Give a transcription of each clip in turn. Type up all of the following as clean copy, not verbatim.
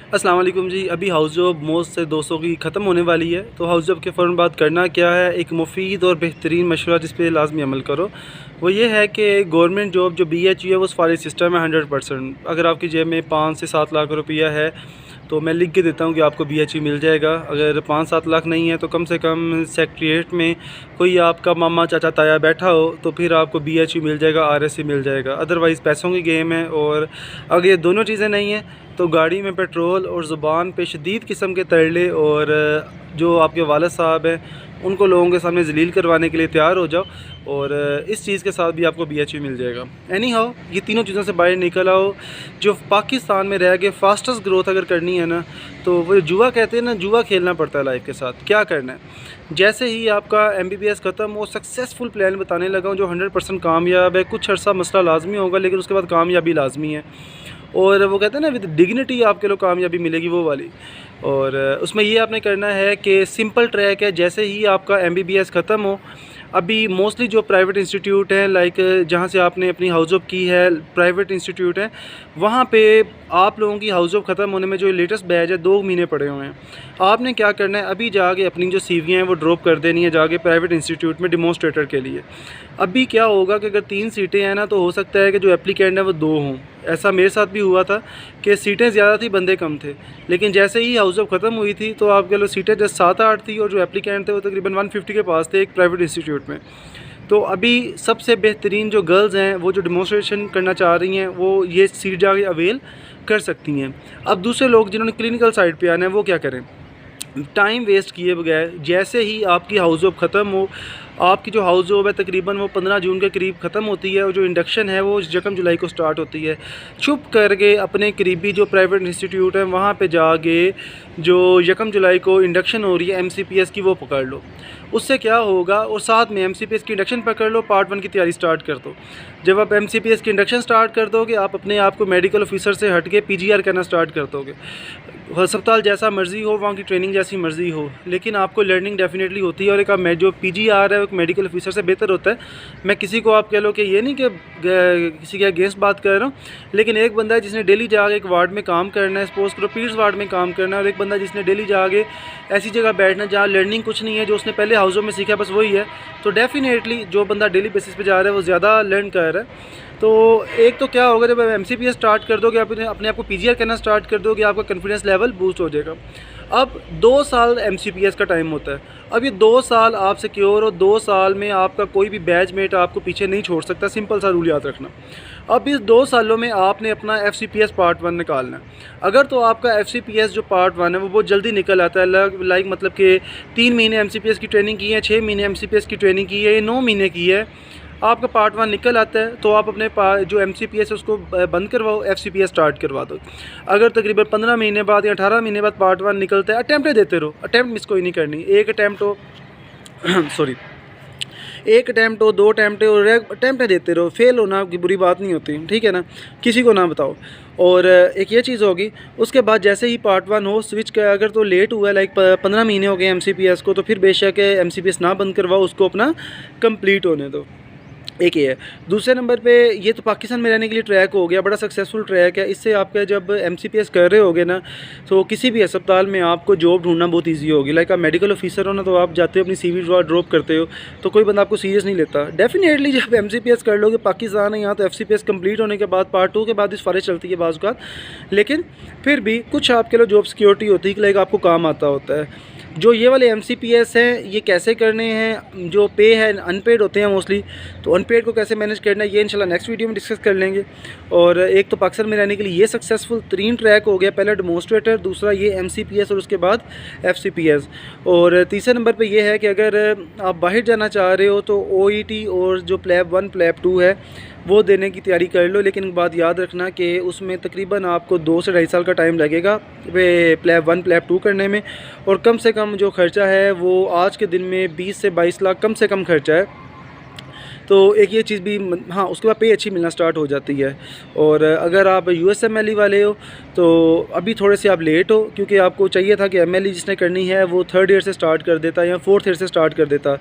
अस्सलाम वालेकुम जी। अभी हाउस जॉब मोस्ट से 200 की ख़त्म होने वाली है, तो हाउस जॉब के फ़ौरन बाद करना क्या है, एक मुफीद और बेहतरीन मशवरा जिस पे लाजमी अमल करो, वो ये है कि गवर्नमेंट जॉब जो BHU है वो सारी सिस्टम है 100%। अगर आपकी जेब में 5 से 7 लाख रुपया है तो मैं लिख के देता हूँ कि आपको BHU मिल जाएगा। अगर 5-7 लाख नहीं है तो कम से कम सेक्रेटरीट में कोई आपका मामा चाचा ताया बैठा हो तो फिर आपको BHU मिल जाएगा, RSC मिल जाएगा। अदरवाइज़ पैसों की गेम है। और अगर ये दोनों चीज़ें नहीं हैं तो गाड़ी में पेट्रोल और ज़ुबान पे शदीद किस्म के तरले और जो आपके वालिद साहब हैं उनको लोगों के सामने ज़लील करवाने के लिए तैयार हो जाओ, और इस चीज़ के साथ भी आपको BHU मिल जाएगा। एनी हाउ, ये तीनों चीज़ों से बाहर निकल आओ। जो पाकिस्तान में रह के फास्टेस्ट ग्रोथ अगर करनी है ना, तो वो जुआ कहते हैं ना, जुआ खेलना पड़ता है लाइफ के साथ। क्या करना है, जैसे ही आपका MBBS ख़त्म हो, सक्सेसफुल प्लान बताने लगा हूँ जो 100% कामयाब है। कुछ अर्सा मसला लाजमी होगा लेकिन उसके बाद कामयाबी लाजमी है। और वो कहते हैं ना, विद डिग्निटी आपके लोग कामयाबी मिलेगी, वो वाली। और उसमें ये आपने करना है कि सिंपल ट्रैक है। जैसे ही आपका MBBS ख़त्म हो, अभी मोस्टली जो प्राइवेट इंस्टीट्यूट हैं, लाइक जहाँ से आपने अपनी हाउस जॉब की है, प्राइवेट इंस्टीट्यूट हैं, वहाँ पे आप लोगों की हाउस जॉब ख़त्म होने में जो लेटेस्ट बैच है 2 महीने पड़े हुए हैं। आपने क्या करना है, अभी जाके अपनी जो CV हैं वो ड्रॉप कर देनी है जाके प्राइवेट इंस्टीट्यूट में डिमॉन्स्ट्रेटर के लिए। अभी क्या होगा कि अगर 3 सीटें हैं ना, तो हो सकता है कि जो एप्लीकेंट हैं वो 2 हों। ऐसा मेरे साथ भी हुआ था कि सीटें ज़्यादा थी, बंदे कम थे। लेकिन जैसे ही हाउस जॉब ख़त्म हुई थी तो आप कह लो सीटें जस्ट 7-8 थी और जो एप्लीकेंट थे वो तकरीबन 150 के पास थे एक प्राइवेट इंस्टीट्यूट में। तो अभी सबसे बेहतरीन जो गर्ल्स हैं वो जो डिमॉन्स्ट्रेशन करना चाह रही हैं वो ये सीट जाके अवेल कर सकती हैं। अब दूसरे लोग जिन्होंने क्लिनिकल साइड पे आना है वो क्या करें, टाइम वेस्ट किए बगैर जैसे ही आपकी हाउस जॉब ख़त्म हो, आपकी जो हाउस जॉब है तकरीबन वो 15 जून के करीब ख़त्म होती है और जो इंडक्शन है वो 1 जुलाई को स्टार्ट होती है। चुप करके अपने करीबी जो प्राइवेट इंस्टीट्यूट है वहाँ पे जाके जो 1 जुलाई को इंडक्शन हो रही है MCPS की, वो पकड़ लो। उससे क्या होगा, और साथ में MCPS की इंडक्शन पकड़ लो, पार्ट 1 की तैयारी स्टार्ट कर दो। जब आप MCPS की इंडक्शन स्टार्ट कर दोगे, आप अपने आप को मेडिकल ऑफिसर से हट के PGR करना स्टार्ट कर दोगे। अस्पताल जैसा मर्ज़ी हो, वहाँ की ट्रेनिंग जैसी मर्ज़ी हो, लेकिन आपको लर्निंग डेफिनेटली होती है। और एक जो PGR है एक मेडिकल ऑफिसर से बेहतर होता है। मैं किसी को आप कह लो कि ये नहीं कि किसी के अगेंस्ट बात कर रहा हूँ, लेकिन एक बंदा है जिसने डेली जाके एक वार्ड में काम करना है, सपोज करो पीड्स वार्ड में काम करना है, और एक बंदा जिसने डेली जाके ऐसी जगह बैठना है जहाँ लर्निंग कुछ नहीं है, जो उसने पहले हाउस में सीखा बस वही है। तो डेफिनेटली जो बंदा डेली बेसिस पे जा रहा है वो ज़्यादा लर्न कर रहा है। तो एक तो क्या होगा, जब आप MCPS स्टार्ट कर दोगे, आप अपने आप को PGR करना स्टार्ट कर दोगे, आपका कॉन्फिडेंस लेवल बूस्ट हो जाएगा। अब 2 साल MCPS का टाइम होता है। अब ये 2 साल आप सिक्योर हो, 2 साल में आपका कोई भी बैचमेट आपको पीछे नहीं छोड़ सकता। सिंपल सा रूल याद रखना। अब इस 2 सालों में आपने अपना FCPS पार्ट 1 निकालना है। अगर तो आपका FCPS जो पार्ट 1 है वो बहुत जल्दी निकल आता है, लाइक मतलब कि 3 महीने MCPS की ट्रेनिंग की है, 6 महीने MCPS की ट्रेनिंग की है, 9 महीने की है, आपका पार्ट 1 निकल आता है, तो आप अपने जो MCPS है उसको बंद करवाओ, FCPS स्टार्ट करवा दो। अगर तकरीबन 15 महीने बाद या 18 महीने बाद पार्ट 1 निकलता है, अटैम्प्ट देते रहो, अटैम्प्ट मिस कोई नहीं करनी। एक अटैम्प्ट हो सॉरी, एक अटैम्प्ट हो, 2 अटैम्प्ट हो, अटैम्प्ट देते रहो। फेल होना की बुरी बात नहीं होती, ठीक है ना, किसी को ना बताओ। और एक ये चीज़ होगी। उसके बाद जैसे ही पार्ट 1 हो स्विच का, अगर तो लेट हुआ है लाइक 15 महीने हो गए MCPS को, तो फिर बेशक MCPS ना बंद करवाओ, उसको अपना कंप्लीट होने दो। एक ये है। दूसरे नंबर पे ये तो पाकिस्तान में रहने के लिए ट्रैक हो गया, बड़ा सक्सेसफुल ट्रैक है। इससे आपका जब MCPS कर रहे होगे ना, तो किसी भी अस्पताल में आपको जॉब ढूंढना बहुत इजी होगी। लाइक आप मेडिकल ऑफिसर हो ना, तो आप जाते हो अपनी CV ड्रॉप करते हो, तो कोई बंदा आपको सीरियस नहीं लेता। डेफिनेटली जब MCPS कर लोगे, पाकिस्तान है यहाँ, तो FCPS कंप्लीट होने के बाद पार्ट 2 के बाद इस फारिश चलती है बाज़ का। लेकिन फिर भी कुछ आपके लिए जॉब सिक्योरिटी होती है कि लाइक आपको काम आता होता है। जो ये वाले MCPS हैं ये कैसे करने हैं, जो पे है अनपेड होते हैं मोस्टली, तो अनपेड को कैसे मैनेज करना है ये इंशाल्लाह नेक्स्ट वीडियो में डिस्कस कर लेंगे। और एक तो पाकिस्तान में रहने के लिए ये सक्सेसफुल 3 ट्रैक हो गया, पहला डेमोन्स्ट्रेटर, दूसरा ये MCPS और उसके बाद FCPS। और तीसरे नंबर पे ये है कि अगर आप बाहर जाना चाह रहे हो तो OET और जो प्लैब 1 प्लैब 2 है वो देने की तैयारी कर लो। लेकिन बात याद रखना कि उसमें तकरीबन आपको 2 से 2.5 साल का टाइम लगेगा वे प्लैब 1 प्लैब 2 करने में। और कम से कम जो खर्चा है वो आज के दिन में 20 से 22 लाख कम से कम खर्चा है। तो एक ये चीज़ भी, हाँ, उसके बाद पे अच्छी मिलना स्टार्ट हो जाती है। और अगर आप USMLE वाले हो तो अभी थोड़े से आप लेट हो, क्योंकि आपको चाहिए था कि MLE जिसने करनी है वो 3rd ईयर से स्टार्ट कर देता या 4th ईयर से स्टार्ट कर देता।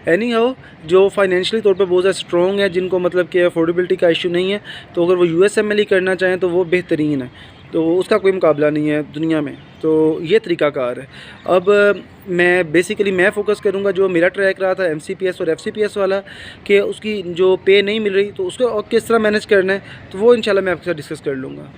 एनी हाउ, जो फाइनेंशियली तौर पर बहुत ज़्यादा स्ट्रॉन्ग है, जिनको मतलब कि अफोर्डेबिलिटी का इशू नहीं है, तो अगर वो USMLE करना चाहें तो वो बेहतरीन है। तो उसका कोई मुकाबला नहीं है दुनिया में। तो ये तरीक़ाकार है। अब मैं फ़ोकस करूँगा जो मेरा ट्रैक रहा था MCPS और FCPS वाला, कि उसकी जो पे नहीं मिल रही तो उसको और किस तरह मैनेज करना है, तो वो इंशाल्लाह मैं आपके साथ डिस्कस कर लूँगा।